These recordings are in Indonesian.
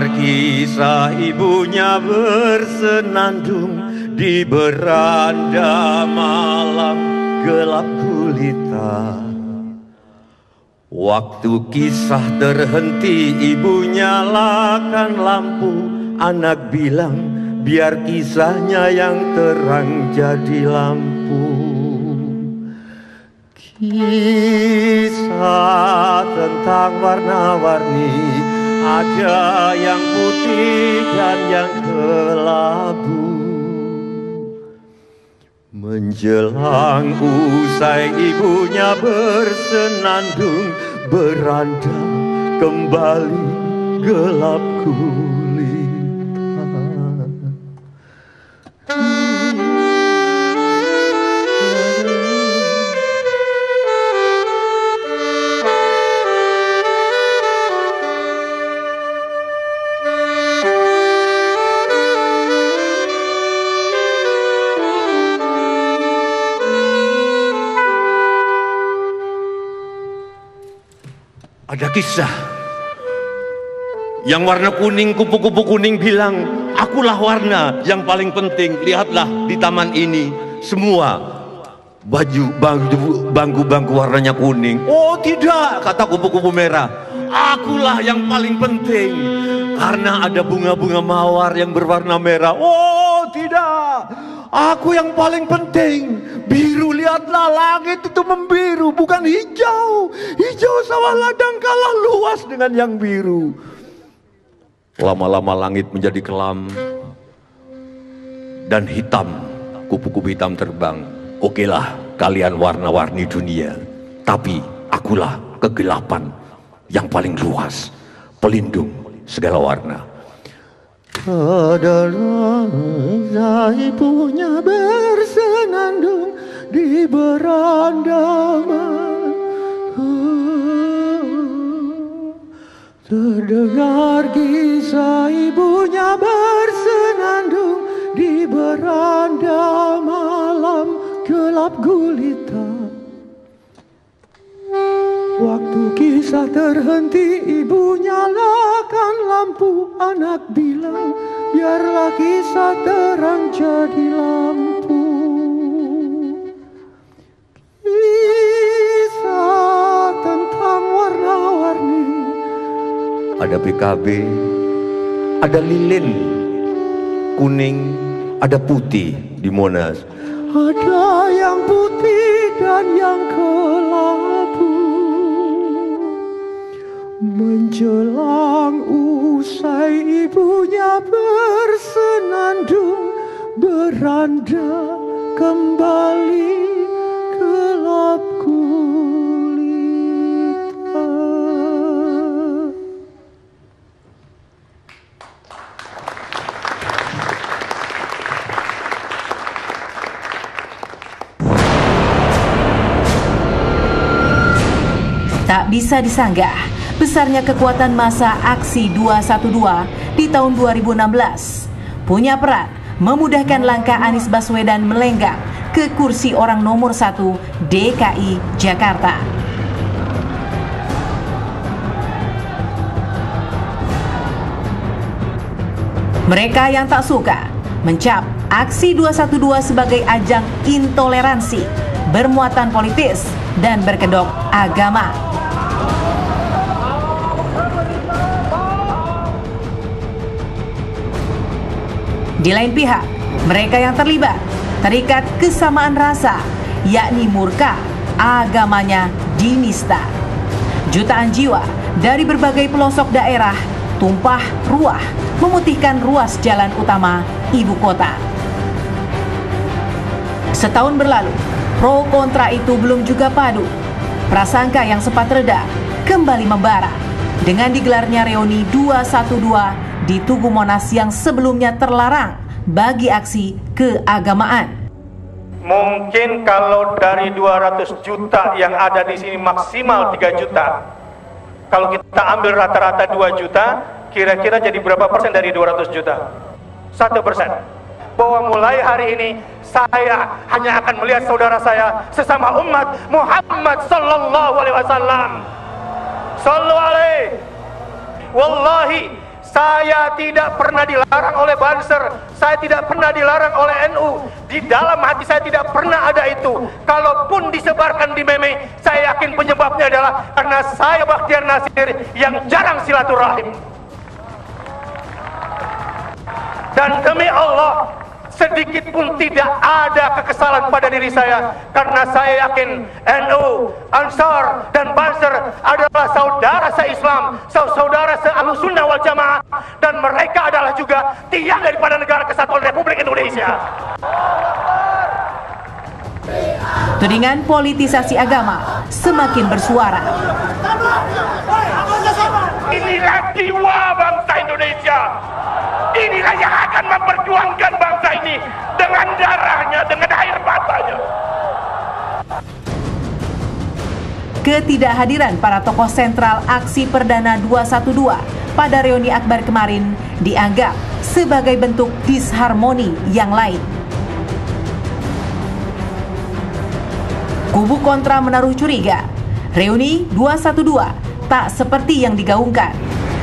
Terdengar kisah ibunya bersenandung di beranda malam gelap gulita. Waktu kisah terhenti, ibu nyalakan lampu. Anak bilang, biar kisahnya yang terang jadi lampu. Kisah tentang warna-warni, ada yang putih dan yang kelabu. Menjelang usai ibunya bersenandung, beranda kembali gelap gulita. Ada kisah yang warna kuning, kupu-kupu kuning bilang, akulah warna yang paling penting. Lihatlah di taman ini, semua bangku-bangku warnanya kuning. Oh tidak, kata kupu-kupu merah, akulah yang paling penting karena ada bunga-bunga mawar yang berwarna merah. Oh tidak, aku yang paling penting. Biru, lihatlah langit itu membiru, bukan hijau. Hijau sawah ladang kalah luas dengan yang biru. Lama-lama langit menjadi kelam dan hitam, kupu-kupu hitam terbang. Okelah, kalian warna-warni dunia, tapi akulah kegelapan yang paling luas, pelindung segala warna. Adalah ibunya bersenandung di beranda terdengar kisah ibunya bersenandung di beranda malam gelap gulita. Waktu kisah terhenti, ibu nyalakan lampu. Anak bilang, biarlah kisah terang jadi lampu. Kisah tentang warna-warni. Ada PKB, ada lilin kuning, ada putih di Monas. Ada yang putih dan yang kelabu. Menjelang usai ibunya bersenandung, beranda kembali gelap gulita. Tak bisa disanggah besarnya kekuatan massa aksi 212 di tahun 2016 punya peran memudahkan langkah Anies Baswedan melenggang ke kursi orang nomor 1 DKI Jakarta. Mereka yang tak suka mencap aksi 212 sebagai ajang intoleransi, bermuatan politis, dan berkedok agama. Di lain pihak, mereka yang terlibat terikat kesamaan rasa, yakni murka agamanya dinista. Jutaan jiwa dari berbagai pelosok daerah tumpah ruah memutihkan ruas jalan utama ibu kota. Setahun berlalu, pro kontra itu belum juga padu. Prasangka yang sempat reda kembali membara dengan digelarnya reuni 212 di Tugu Monas yang sebelumnya terlarang bagi aksi keagamaan. Mungkin kalau dari 200 juta yang ada di sini maksimal 3 juta. Kalau kita ambil rata-rata 2 juta, kira-kira jadi berapa persen dari 200 juta? 1%. Bahwa mulai hari ini saya hanya akan melihat saudara saya sesama umat Muhammad sallallahu alaihi wasallam. Sallu alaihi. Wallahi, Saya tidak pernah dilarang oleh Banser, saya tidak pernah dilarang oleh NU. Di dalam hati saya tidak pernah ada itu. Kalaupun disebarkan di meme, saya yakin penyebabnya adalah karena saya Bakhtiar Nasir yang jarang silaturahim. Dan demi Allah, sedikit pun tidak ada kekesalan pada diri saya, karena saya yakin NU, Ansar, dan Banser adalah saudara se-Islam, saudara se-Ahlussunnah wal Jamaah, dan mereka adalah juga tiang daripada negara kesatuan Republik Indonesia. Tudingan politisasi agama semakin bersuara. Inilah jiwa bangsa Indonesia. Inilah yang akan memperjuangkan bangsa ini dengan darahnya, dengan air matanya. Ketidakhadiran para tokoh sentral aksi perdana 212 pada reuni Akbar kemarin dianggap sebagai bentuk disharmoni yang lain. Kubu kontra menaruh curiga, reuni 212 tak seperti yang digaungkan.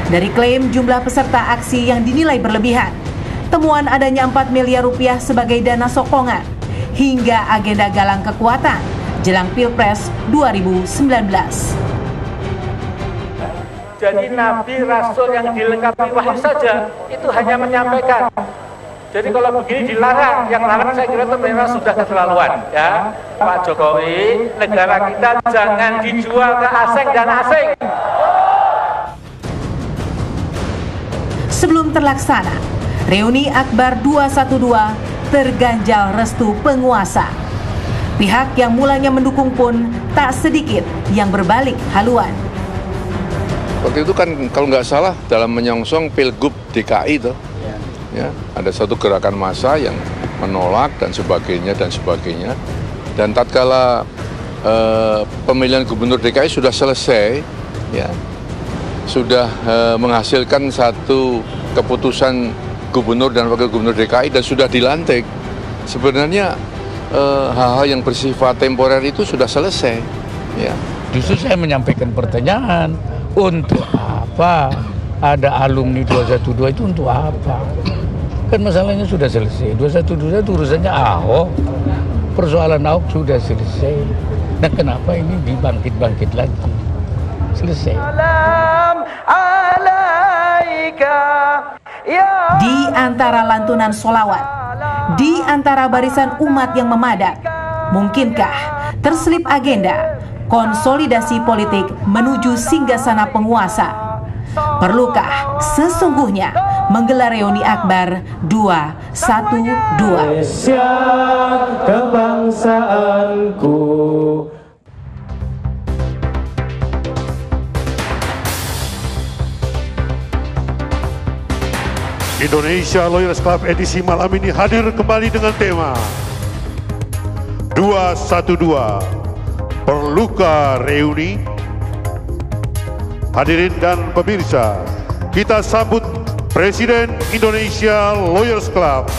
Dari klaim jumlah peserta aksi yang dinilai berlebihan, temuan adanya 4 miliar rupiah sebagai dana sokongan, hingga agenda galang kekuatan jelang Pilpres 2019. Jadi Nabi Rasul yang dilengkapi wahyu saja itu hanya menyampaikan. Jadi kalau begini dilarang, yang larang saya kira itu memang sudah keterlaluan, ya. Pak Jokowi, negara kita jangan dijual ke asing dan asing. Sebelum terlaksana, reuni Akbar 212 terganjal restu penguasa. Pihak yang mulanya mendukung pun tak sedikit yang berbalik haluan. Waktu itu kan kalau nggak salah dalam menyongsong Pilgub DKI itu, ya, ada satu gerakan massa yang menolak dan sebagainya. Dan tatkala pemilihan gubernur DKI sudah selesai, ya, sudah menghasilkan satu keputusan gubernur dan wakil gubernur DKI dan sudah dilantik. Sebenarnya hal-hal yang bersifat temporer itu sudah selesai. Ya. Justru saya menyampaikan pertanyaan, untuk apa ada alumni 212 itu untuk apa? Kan masalahnya sudah selesai. 212 itu urusannya Ahok. Persoalan Ahok sudah selesai. Nah kenapa ini dibangkit-bangkit lagi? Selesai. Di antara lantunan solawat, di antara barisan umat yang memadat, mungkinkah terselip agenda konsolidasi politik menuju singgasana penguasa? Perlukah sesungguhnya menggelar reuni Akbar 212? Indonesia kebangsaanku. Indonesia Lawyers Club edisi malam ini hadir kembali dengan tema 212 Perluka Reuni. Hadirin dan pemirsa, kita sambut Presiden Indonesia Lawyers Club,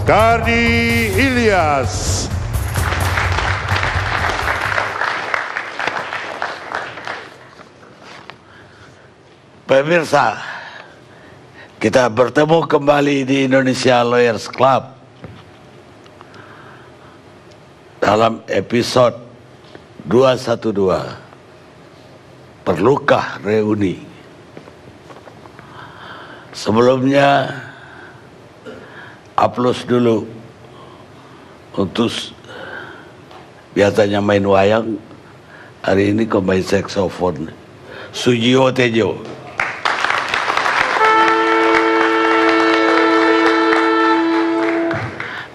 Karni Ilyas. Pemirsa, kita bertemu kembali di Indonesia Lawyers Club dalam episode 212 Perlukah Reuni. Sebelumnya aplaus dulu untuk biasanya main wayang, hari ini kau main saksofon, Sujiwo Tejo.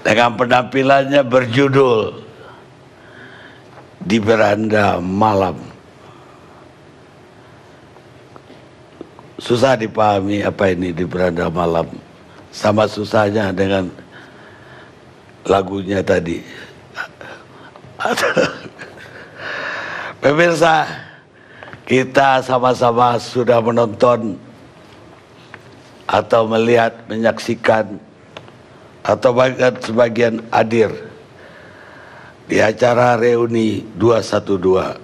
Dengan penampilannya berjudul Di Beranda Malam. Susah dipahami apa ini Di Beranda Malam. Sama susahnya dengan lagunya tadi. Pemirsa, kita sama-sama sudah menonton atau melihat, menyaksikan atau bahkan sebagian hadir di acara reuni 212.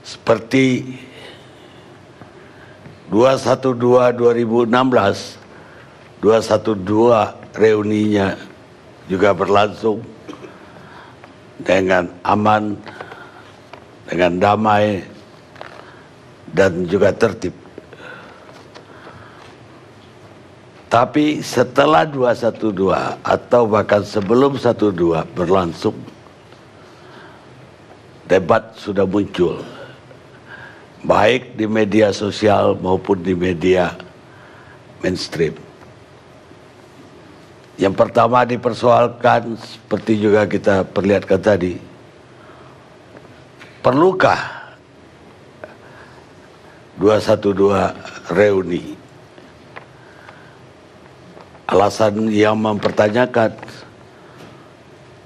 Seperti 212 2016, 212 reuninya juga berlangsung dengan aman, dengan damai, dan juga tertib. Tapi setelah 212 atau bahkan sebelum 12 berlangsung, debat sudah muncul, baik di media sosial maupun di media mainstream. Yang pertama dipersoalkan, seperti juga kita perlihatkan tadi, perlukah 212 reuni? Alasan yang mempertanyakan,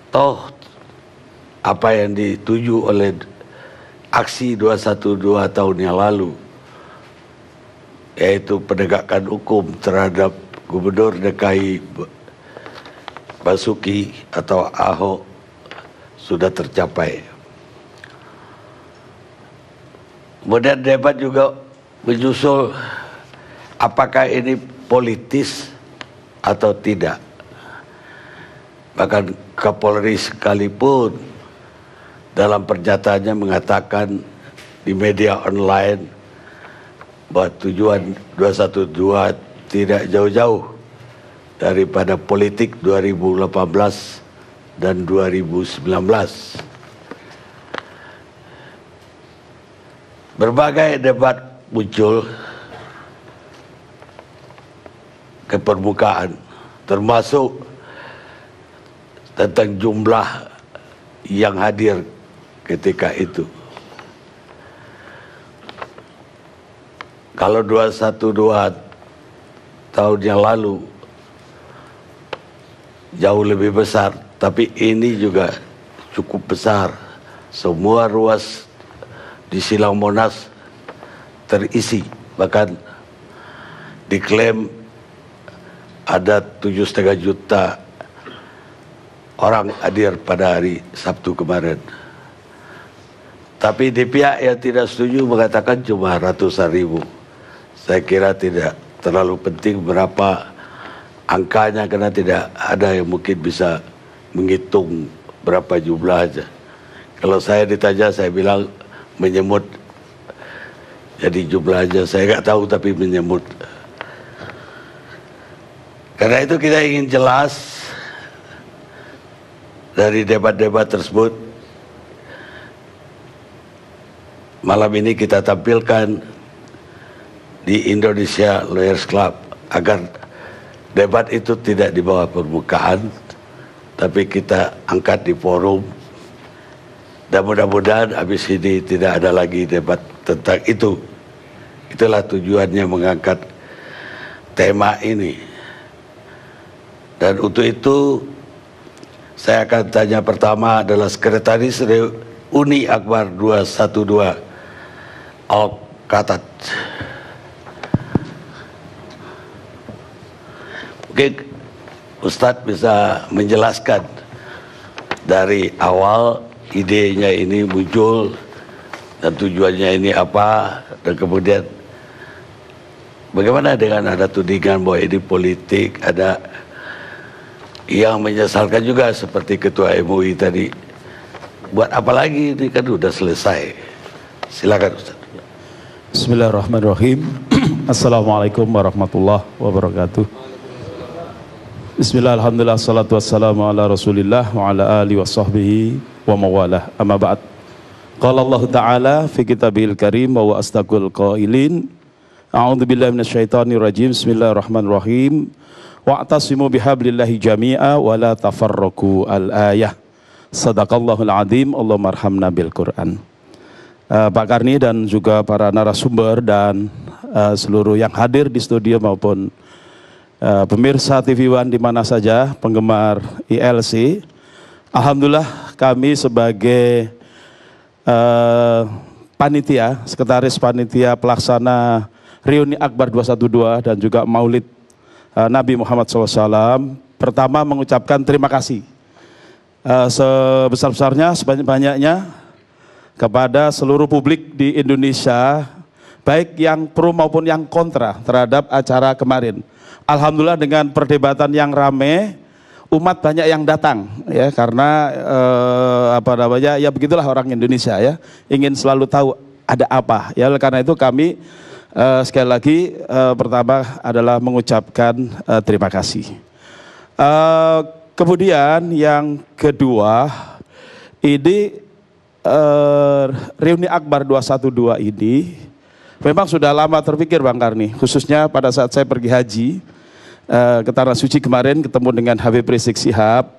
toh apa yang dituju oleh aksi 212 tahun yang lalu, yaitu penegakan hukum terhadap Gubernur DKI Basuki atau Ahok, sudah tercapai. Kemudian debat juga menyusul, apakah ini politis atau tidak. Bahkan Kapolri sekalipun dalam pernyataannya mengatakan di media online bahwa tujuan 212 tidak jauh-jauh daripada politik 2018 dan 2019. Berbagai debat muncul ke permukaan, termasuk tentang jumlah yang hadir ketika itu. Kalau 212 tahun yang lalu jauh lebih besar, tapi ini juga cukup besar. Semua ruas di Silang Monas terisi, bahkan diklaim ada 7,5 juta orang hadir pada hari Sabtu kemarin. Tapi di pihak yang tidak setuju mengatakan cuma ratusan ribu. Saya kira tidak terlalu penting berapa angkanya, karena tidak ada yang mungkin bisa menghitung berapa jumlahnya. Kalau saya ditanya, saya bilang menyemut. Jadi jumlahnya saya nggak tahu, tapi menyemut. Karena itu kita ingin jelas dari debat-debat tersebut. Malam ini kita tampilkan di Indonesia Lawyers Club agar debat itu tidak di bawah permukaan, tapi kita angkat di forum. Dan mudah-mudahan habis ini tidak ada lagi debat tentang itu. Itulah tujuannya mengangkat tema ini. Dan untuk itu saya akan tanya pertama adalah Sekretaris Reuni Akbar 212 Al-Katat. Mungkin Ustadz bisa menjelaskan dari awal idenya ini muncul dan tujuannya ini apa, dan kemudian bagaimana dengan ada tudingan bahwa ini politik, ada yang menyesalkan juga seperti Ketua MUI tadi. Buat apa lagi, ini kan udah selesai. Silakan Ustaz. Bismillahirrahmanirrahim. Assalamualaikum warahmatullahi wabarakatuh. Bismillah, alhamdulillah, salatu wassalamu ala rasulillah wa ala alihi wa sahbihi wa mawalah, amma ba'd. Qala Allah Ta'ala fi kitabihil karim wa astaqul qailin, a'udzu billahi minasyaitonir rajim, bismillahirrahmanirrahim, wa'tasimu bihablillahi jami'a wa la tafarraqu al-ayah. Sadaqallahul azim, Allahumma arhamna bil Quran. Pak Karni dan juga para narasumber dan seluruh yang hadir di studio maupun pemirsa TV One di mana saja, penggemar ILC. Alhamdulillah kami sebagai panitia, sekretaris panitia pelaksana Reuni Akbar 212 dan juga Maulid Nabi Muhammad SAW, pertama mengucapkan terima kasih sebesar-besarnya, sebanyak-banyaknya kepada seluruh publik di Indonesia baik yang pro maupun yang kontra terhadap acara kemarin. Alhamdulillah dengan perdebatan yang rame, umat banyak yang datang ya, karena ya begitulah orang Indonesia ya, ingin selalu tahu ada apa ya. Karena itu kami sekali lagi pertama adalah mengucapkan terima kasih. Kemudian yang kedua, ini reuni Akbar 212 ini memang sudah lama terpikir Bang Karni, khususnya pada saat saya pergi haji ke Tanah Suci kemarin, ketemu dengan Habib Rizik Syihab,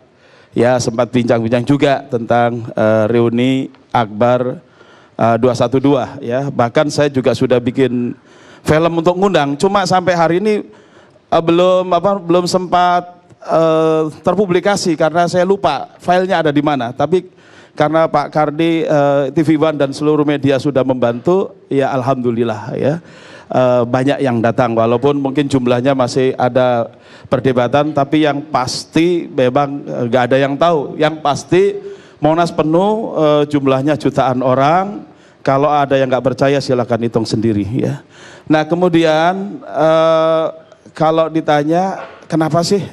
ya sempat bincang-bincang juga tentang reuni Akbar 212 ya. Bahkan saya juga sudah bikin film untuk ngundang, cuma sampai hari ini belum sempat terpublikasi karena saya lupa filenya ada di mana. Tapi karena Pak Kardi, TV One dan seluruh media sudah membantu, ya alhamdulillah ya, banyak yang datang walaupun mungkin jumlahnya masih ada perdebatan, tapi yang pasti memang nggak ada yang tahu. Yang pasti Monas penuh, jumlahnya jutaan orang. Kalau ada yang nggak percaya silakan hitung sendiri ya. Nah kemudian kalau ditanya kenapa sih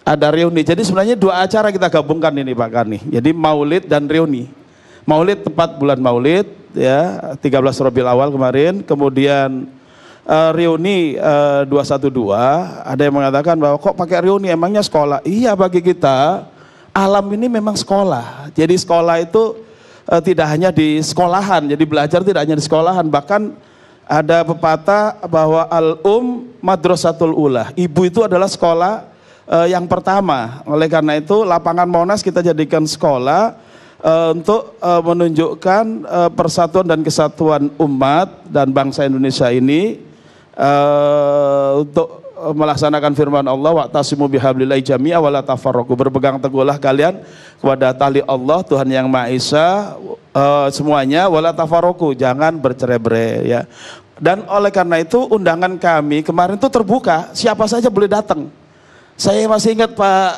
ada reuni, jadi sebenarnya dua acara kita gabungkan ini Pak Karni. Jadi Maulid dan reuni. Maulid tepat bulan Maulid ya, 13 Rabiul Awal kemarin. Kemudian reuni 212, ada yang mengatakan bahwa kok pakai reuni, emangnya sekolah? Iya, bagi kita alam ini memang sekolah. Jadi sekolah itu tidak hanya di sekolahan, jadi belajar tidak hanya di sekolahan. Bahkan ada pepatah bahwa madrasatul ula, ibu itu adalah sekolah yang pertama. Oleh karena itu lapangan Monas kita jadikan sekolah untuk menunjukkan persatuan dan kesatuan umat dan bangsa Indonesia ini, untuk melaksanakan firman Allah, wa'tasimu bihablillahi jami'a wa la tafarraqu, berpegang teguhlah kalian kepada tali Allah Tuhan yang Maha Esa semuanya, wa la tafarraqu, jangan bercerai-berai ya. Dan oleh karena itu undangan kami kemarin itu terbuka, siapa saja boleh datang. Saya masih ingat Pak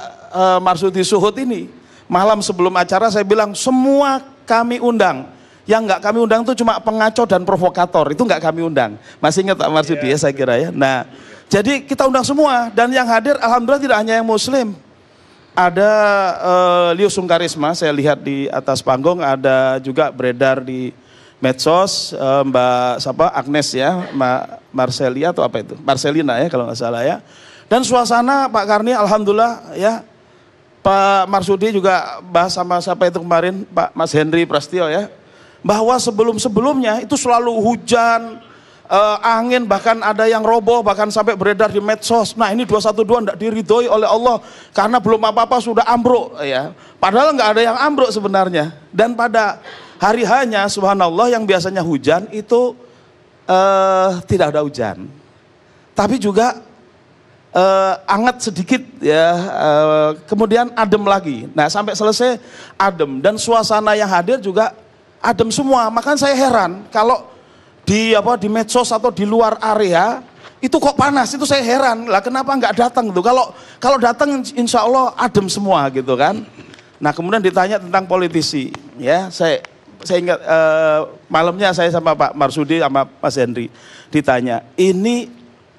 Marsudi Suhud ini, malam sebelum acara saya bilang semua kami undang. Yang nggak kami undang itu cuma pengacau dan provokator, itu nggak kami undang. Masih ingat Pak Marsudi ya, saya kira ya. Nah, jadi kita undang semua, dan yang hadir alhamdulillah tidak hanya yang muslim. Ada Leo Sungkarisma, saya lihat di atas panggung, ada juga beredar di medsos Mbak Agnes ya, Marcelia atau apa itu? Marcelina ya kalau nggak salah ya. Dan suasana Pak Karni alhamdulillah ya, Pak Marsudi juga bahas sama siapa itu kemarin, Pak Mas Henry Prastio ya, bahwa sebelum-sebelumnya itu selalu hujan, angin, bahkan ada yang roboh, bahkan sampai beredar di medsos. Nah ini 212 tidak diridhoi oleh Allah karena belum apa-apa sudah ambruk ya. Padahal nggak ada yang ambruk sebenarnya. Dan pada hari hanya subhanallah yang biasanya hujan itu tidak ada hujan, tapi juga anget sedikit ya, kemudian adem lagi. Nah sampai selesai adem, dan suasana yang hadir juga adem semua. Makanya saya heran kalau di medsos atau di luar area itu kok panas, itu saya heran lah kenapa nggak datang tuh. Kalau datang insya Allah adem semua gitu kan. Nah kemudian ditanya tentang politisi ya, saya ingat malamnya saya sama Pak Marsudi sama Mas Henry ditanya, ini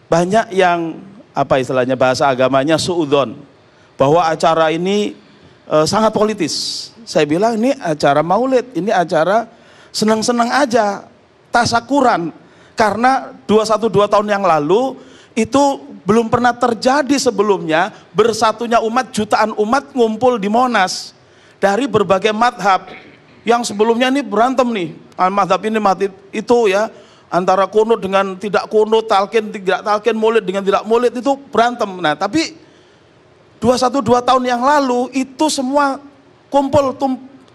banyak yang apa istilahnya bahasa agamanya suudzon, bahwa acara ini sangat politis. Saya bilang ini acara maulid, ini acara senang-senang aja, tasakuran. Karena 212 tahun yang lalu itu belum pernah terjadi sebelumnya, bersatunya umat, jutaan umat ngumpul di Monas dari berbagai madhab. Yang sebelumnya ini berantem nih, madhab ini madhab itu ya, antara kunut dengan tidak kunut, talqin tidak talqin, maulid dengan tidak maulid, itu berantem. Nah tapi 212 tahun yang lalu itu semua kumpul,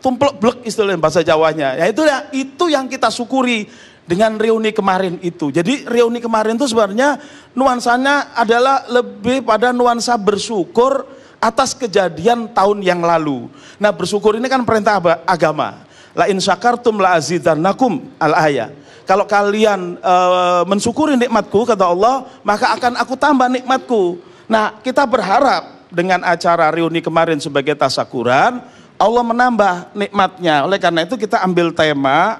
tumplek blek istilahnya bahasa Jawanya. Ya itu yang kita syukuri dengan reuni kemarin itu. Jadi reuni kemarin itu sebenarnya nuansanya adalah lebih pada nuansa bersyukur atas kejadian tahun yang lalu. Nah bersyukur ini kan perintah agama. La in syakartum la azidannakum al-ayah. Kalau kalian mensyukuri nikmatku kata Allah, maka akan aku tambah nikmatku. Nah kita berharap dengan acara reuni kemarin sebagai tasyakuran, Allah menambah nikmatnya. Oleh karena itu kita ambil tema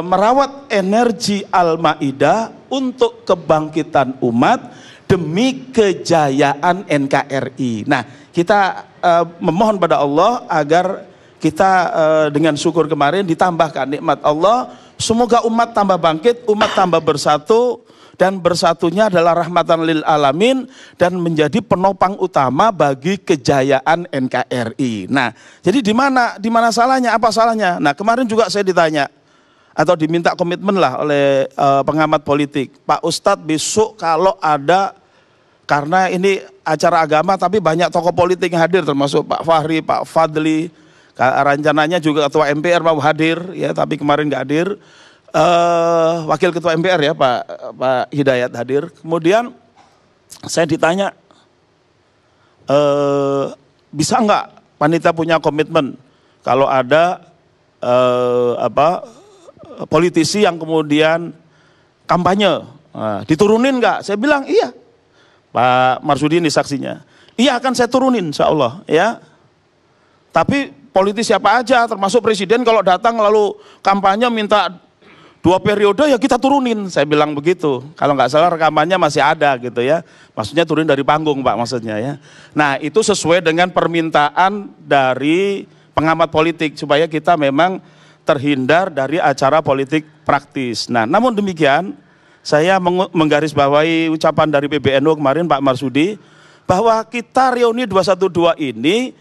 merawat energi Al-Maidah untuk kebangkitan umat demi kejayaan NKRI. Nah, kita memohon pada Allah agar kita dengan syukur kemarin ditambahkan nikmat Allah. Semoga umat tambah bangkit, umat tambah bersatu, dan bersatunya adalah rahmatan lil alamin dan menjadi penopang utama bagi kejayaan NKRI. Nah, jadi di mana salahnya? Apa salahnya? Nah, kemarin juga saya ditanya atau diminta komitmen lah oleh pengamat politik, Pak Ustadz besok kalau ada, karena ini acara agama tapi banyak tokoh politik yang hadir termasuk Pak Fahri, Pak Fadli, rencananya juga ketua MPR mau hadir ya, tapi kemarin nggak hadir. Wakil ketua MPR ya Pak Hidayat hadir. Kemudian saya ditanya, bisa nggak panitia punya komitmen kalau ada politisi yang kemudian kampanye, diturunin nggak? Saya bilang iya. Pak Marsudi ini saksinya. Iya, akan saya turunin insya Allah ya. Tapi politisi siapa aja termasuk presiden kalau datang lalu kampanye minta 2 periode ya kita turunin, saya bilang begitu. Kalau nggak salah rekamannya masih ada gitu ya. Maksudnya turun dari panggung Pak maksudnya ya. Nah itu sesuai dengan permintaan dari pengamat politik supaya kita memang terhindar dari acara politik praktis. Nah namun demikian saya menggarisbawahi ucapan dari PBNU kemarin Pak Marsudi bahwa kita reuni 212 ini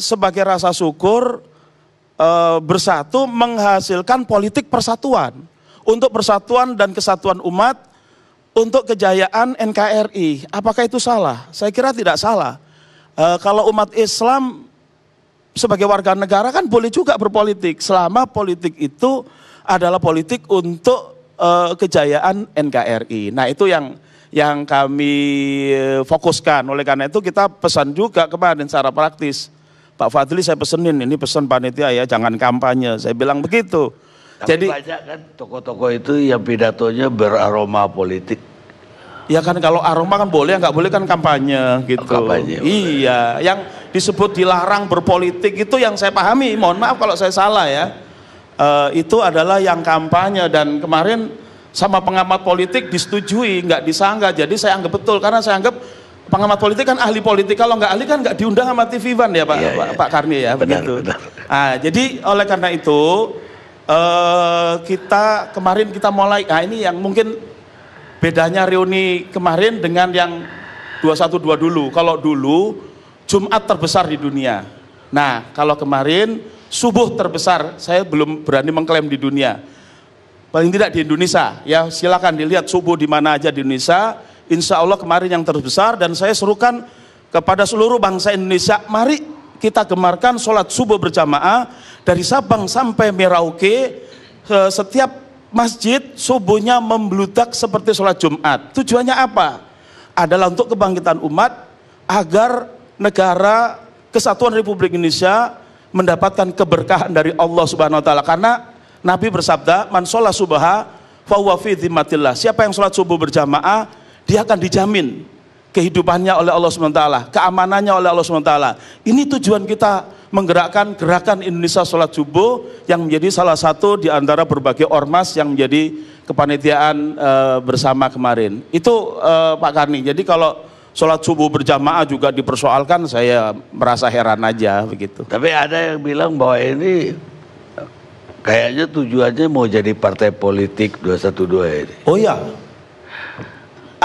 sebagai rasa syukur bersatu menghasilkan politik persatuan untuk persatuan dan kesatuan umat untuk kejayaan NKRI. Apakah itu salah? Saya kira tidak salah. Kalau umat Islam sebagai warga negara kan boleh juga berpolitik selama politik itu adalah politik untuk kejayaan NKRI. Nah itu yang kami fokuskan. Oleh karena itu kita pesan juga kemarin secara praktis. Pak Fadli saya pesenin, ini pesan panitia ya, jangan kampanye. Saya bilang begitu. Tapi jadi banyak kan tokoh-tokoh itu yang pidatonya beraroma politik. Ya kan kalau aroma kan boleh, nggak boleh kan kampanye gitu. Kampanye, iya, yang disebut dilarang berpolitik itu yang saya pahami, mohon maaf kalau saya salah ya. Itu adalah yang kampanye dan kemarin sama pengamat politik disetujui, nggak disanggah. Jadi saya anggap betul karena saya anggap pengamat politik kan ahli politik, kalau nggak ahli kan nggak diundang sama TV One ya Pak, iya. Pak Karni ya, benar, begitu. Benar. Nah, jadi oleh karena itu kita kemarin kita mulai, nah ini yang mungkin bedanya reuni kemarin dengan yang 212 dulu. Kalau dulu Jumat terbesar di dunia. Nah kalau kemarin subuh terbesar, saya belum berani mengklaim di dunia. Paling tidak di Indonesia, ya silakan dilihat subuh di mana aja di Indonesia. Insya Allah kemarin yang terbesar dan saya serukan kepada seluruh bangsa Indonesia, mari kita gemarkan sholat subuh berjamaah dari Sabang sampai Merauke, setiap masjid subuhnya membludak seperti sholat Jumat. Tujuannya apa? Adalah untuk kebangkitan umat agar negara kesatuan Republik Indonesia mendapatkan keberkahan dari Allah Subhanahu Wa Taala. Karena Nabi bersabda, man sholat subha fahuwa fi dhimmatillah. Siapa yang sholat subuh berjamaah dia akan dijamin kehidupannya oleh Allah SWT, keamanannya oleh Allah SWT. Ini tujuan kita menggerakkan gerakan Indonesia Sholat Subuh yang menjadi salah satu di antara berbagai ormas yang menjadi kepanitiaan bersama kemarin. Itu Pak Karni, jadi kalau sholat subuh berjamaah juga dipersoalkan, saya merasa heran aja begitu. Tapi ada yang bilang bahwa ini kayaknya tujuannya mau jadi partai politik 212 ini. Oh iya.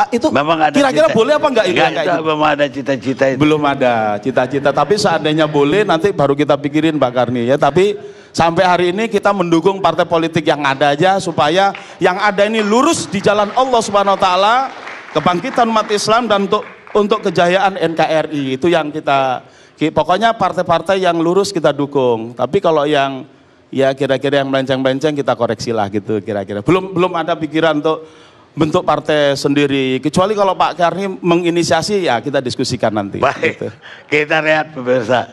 Itu kira-kira boleh apa enggak itu? Memang ada cita-cita itu. Belum ada cita-cita, tapi seandainya boleh nanti baru kita pikirin Pak Karni ya. Tapi sampai hari ini kita mendukung partai politik yang ada aja supaya yang ada ini lurus di jalan Allah Subhanahu Wa Taala, kebangkitan umat Islam dan untuk kejayaan NKRI. Itu yang kita, pokoknya partai-partai yang lurus kita dukung. Tapi kalau yang ya kira-kira yang melenceng-melenceng kita koreksi lah gitu kira-kira. Belum ada pikiran untuk bentuk partai sendiri, kecuali kalau Pak Karni menginisiasi ya kita diskusikan nanti. Baik, gitu. Kita lihat pemirsa.